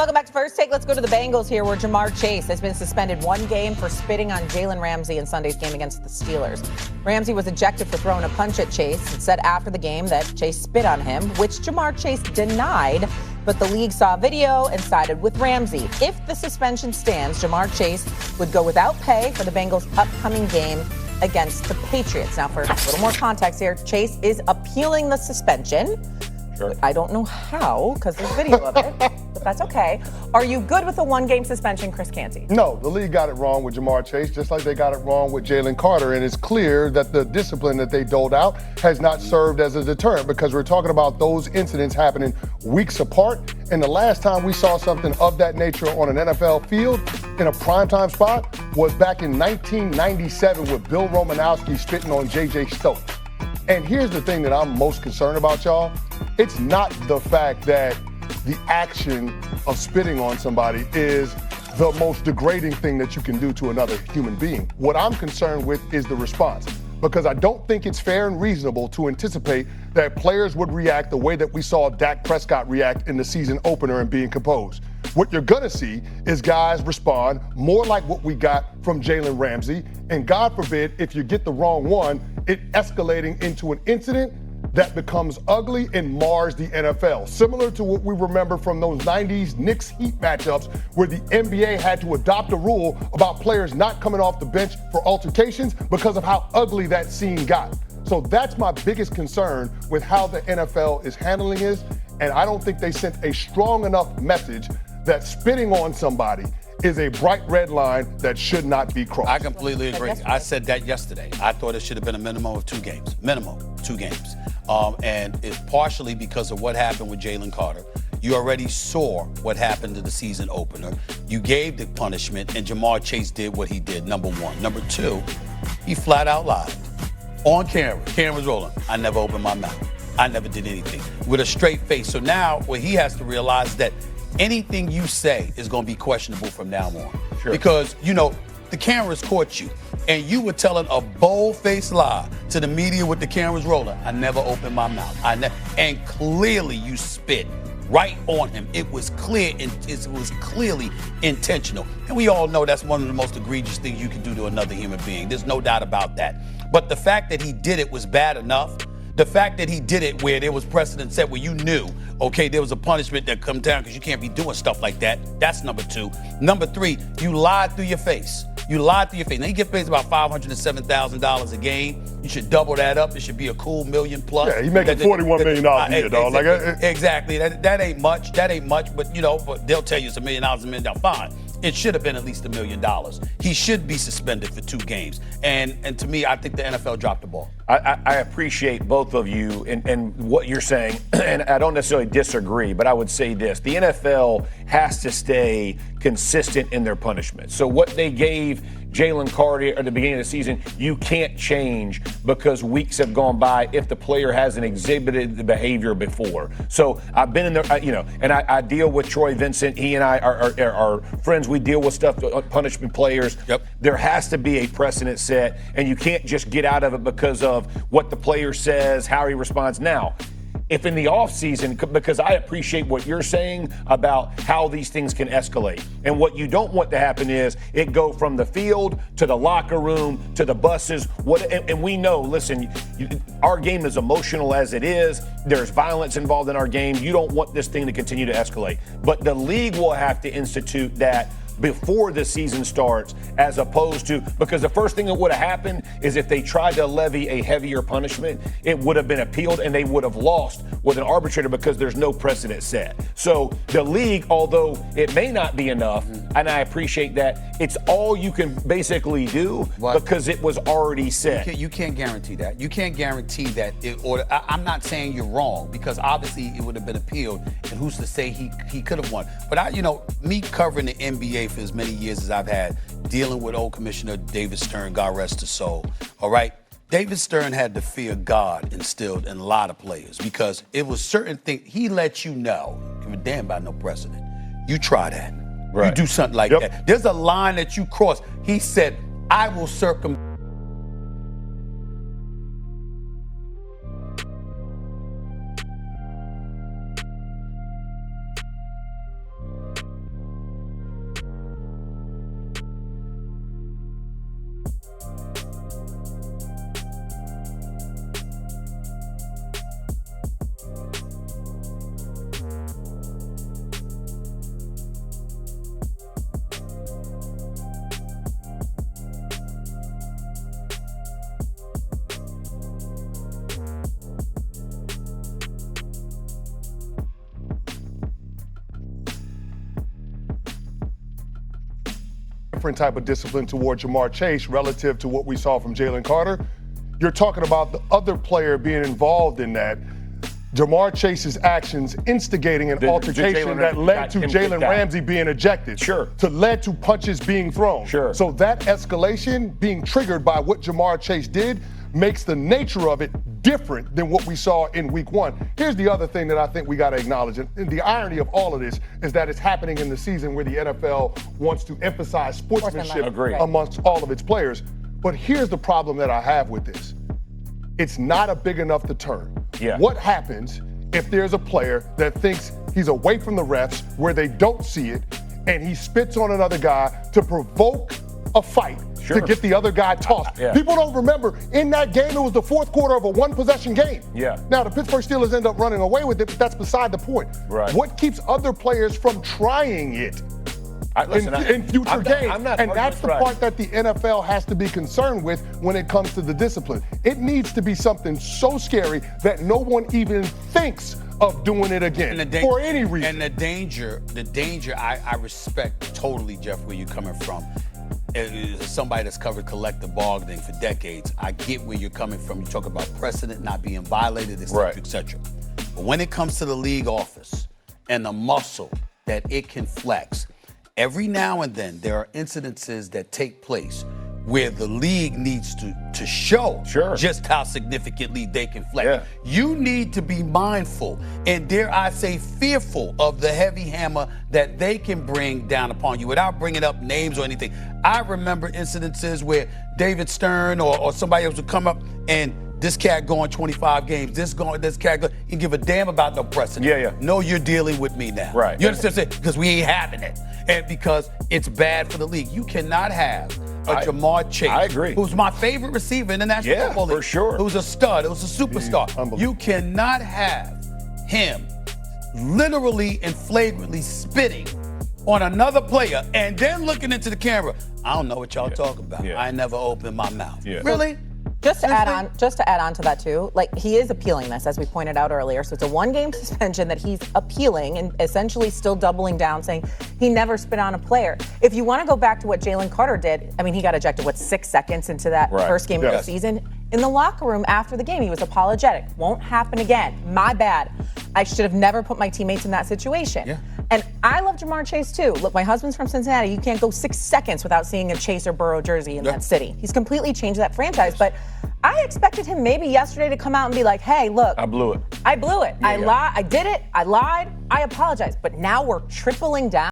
Welcome back to First Take. Let's go to the Bengals here, where Ja'Marr Chase has been suspended 1 game for spitting on Jalen Ramsey in Sunday's game against the Steelers. Ramsey was ejected for throwing a punch at Chase and said after the game that Chase spit on him, which Ja'Marr Chase denied, but the league saw video and sided with Ramsey. If the suspension stands, Ja'Marr Chase would go without pay for the Bengals' upcoming game against the Patriots. Now, for a little more context here, Chase is appealing the suspension. Sure. I don't know how, because there's video of it, but that's okay. Are you good with a 1-game suspension, Chris Canty? No, the league got it wrong with Ja'Marr Chase, just like they got it wrong with Jalen Carter. And it's clear that the discipline that they doled out has not served as a deterrent, because we're talking about those incidents happening weeks apart. And the last time we saw something of that nature on an NFL field in a primetime spot was back in 1997 with Bill Romanowski spitting on J.J. Stokes. And here's the thing that I'm most concerned about, y'all. It's not the fact that the action of spitting on somebody is the most degrading thing that you can do to another human being. What I'm concerned with is the response, because I don't think it's fair and reasonable to anticipate that players would react the way that we saw Dak Prescott react in the season opener and being composed. What you're going to see is guys respond more like what we got from Jalen Ramsey, and God forbid, if you get the wrong one, it escalating into an incident that becomes ugly and mars the NFL. Similar to what we remember from those 90s Knicks-Heat matchups where the NBA had to adopt a rule about players not coming off the bench for altercations because of how ugly that scene got. So that's my biggest concern with how the NFL is handling this, and I don't think they sent a strong enough message that spitting on somebody is a bright red line that should not be crossed. I completely agree. I said that yesterday. I thought it should have been a minimum of 2 games. Minimum 2 games. And it's partially because of what happened with Jalen Carter. You already saw what happened to the season opener. You gave the punishment, and Ja'Marr Chase did what he did, number 1. Number 2, he flat out lied. On camera. Camera's rolling. I never opened my mouth. I never did anything. With a straight face. So now what he has to realize that anything you say is going to be questionable from now on. Sure. Because, you know, the cameras caught you, and you were telling a bold-faced lie to the media with the cameras rolling. I never opened my mouth. And clearly you spit right on him. It was clear, and it was clearly intentional. And we all know that's one of the most egregious things you can do to another human being. There's no doubt about that. But the fact that he did it was bad enough. The fact that he did it where there was precedent set where you knew, okay, there was a punishment that come down because you can't be doing stuff like that. That's number 2. Number 3, you lied through your face. You lied through your face. Now, you get paid about $507,000 a game. You should double that up. It should be a cool $1 million plus. Yeah, you're making $41 million a year, dog. Exactly. That ain't much. That ain't much. But, you know, but they'll tell you it's $1 million, $1 million. Fine. It should have been at least $1 million. He should be suspended for 2 games. And to me, I think the NFL dropped the ball. I appreciate both of you and what you're saying, and I don't necessarily disagree, but I would say this. The NFL has to stay consistent in their punishment. So what they gave Jalen Carter at the beginning of the season, you can't change because weeks have gone by if the player hasn't exhibited the behavior before. So I've been in there, and I deal with Troy Vincent. He and I are friends. We deal with stuff, punishment players. Yep. There has to be a precedent set, and you can't just get out of it because of what the player says, how he responds. Now, if in the offseason, because I appreciate what you're saying about how these things can escalate. And what you don't want to happen is it go from the field to the locker room to the buses. And we know, listen, our game is emotional as it is. There's violence involved in our game. You don't want this thing to continue to escalate. But the league will have to institute that before the season starts, as opposed to, because the first thing that would have happened is if they tried to levy a heavier punishment, it would have been appealed and they would have lost with an arbitrator because there's no precedent set. So the league, although it may not be enough, and I appreciate that, it's all you can basically do because it was already set. You can't guarantee that. You can't guarantee that. I'm not saying you're wrong, because obviously it would have been appealed, and who's to say he could have won. But me covering the NBA for as many years as I've had, dealing with old Commissioner David Stern, God rest his soul, all right? David Stern had the fear of God instilled in a lot of players, because it was certain things. He let you know, give a damn about no precedent. You try that. Right. You do something like that. There's a line that you cross. He said, I will different type of discipline toward Jamar Chase relative to what we saw from Jalen Carter. You're talking about the other player being involved in that. Jamar Chase's actions instigating an altercation that led to Jalen Ramsey being ejected. Sure. To led to punches being thrown. Sure. So that escalation being triggered by what Jamar Chase did makes the nature of it different than what we saw in week 1. Here's the other thing that I think we got to acknowledge. And the irony of all of this is that it's happening in the season where the NFL wants to emphasize sportsmanship amongst all of its players. But here's the problem that I have with this. It's not a big enough deterrent. Yeah. What happens if there's a player that thinks he's away from the refs where they don't see it and he spits on another guy to provoke a fight to get the other guy tossed? People don't remember, in that game, it was the fourth quarter of a one-possession game. Now, the Pittsburgh Steelers end up running away with it, but that's beside the point. What keeps other players from trying it in future games? And that's the part that the NFL has to be concerned with when it comes to the discipline. It needs to be something so scary that no one even thinks of doing it again for any reason. And the danger, I respect totally, Jeff, where you're coming from. As somebody that's covered collective bargaining for decades, I get where you're coming from. You talk about precedent not being violated, et cetera, et cetera. But when it comes to the league office and the muscle that it can flex, every now and then there are incidences that take place where the league needs to show just how significantly they can flex. You need to be mindful and, dare I say, fearful of the heavy hammer that they can bring down upon you without bringing up names or anything. I remember incidences where David Stern or somebody else would come up and this cat going 25 games, this cat going, you give a damn about no precedent. No, you're dealing with me now. You understand? Because we ain't having it. And because it's bad for the league. You cannot have a Jamar Chase, who's my favorite receiver in the National Football League, for sure, who's a stud, who's a superstar. You cannot have him literally and flagrantly spitting on another player and then looking into the camera. I don't know what y'all talking about. I never opened my mouth. Really? Just to add on to that too, like, he is appealing this, as we pointed out earlier. So it's a 1-game suspension that he's appealing and essentially still doubling down, saying he never spit on a player. If you want to go back to what Jalen Carter did, I mean, he got ejected 6 seconds into that first game of the season. In the locker room after the game, he was apologetic. Won't happen again. My bad. I should have never put my teammates in that situation. And I love Jamar Chase too. Look, my husband's from Cincinnati. You can't go 6 seconds without seeing a Chase or Burrow jersey in that city. He's completely changed that franchise. But I expected him maybe yesterday to come out and be like, hey, look. I blew it. I blew it. I did it. I lied. I apologize. But now we're tripling down.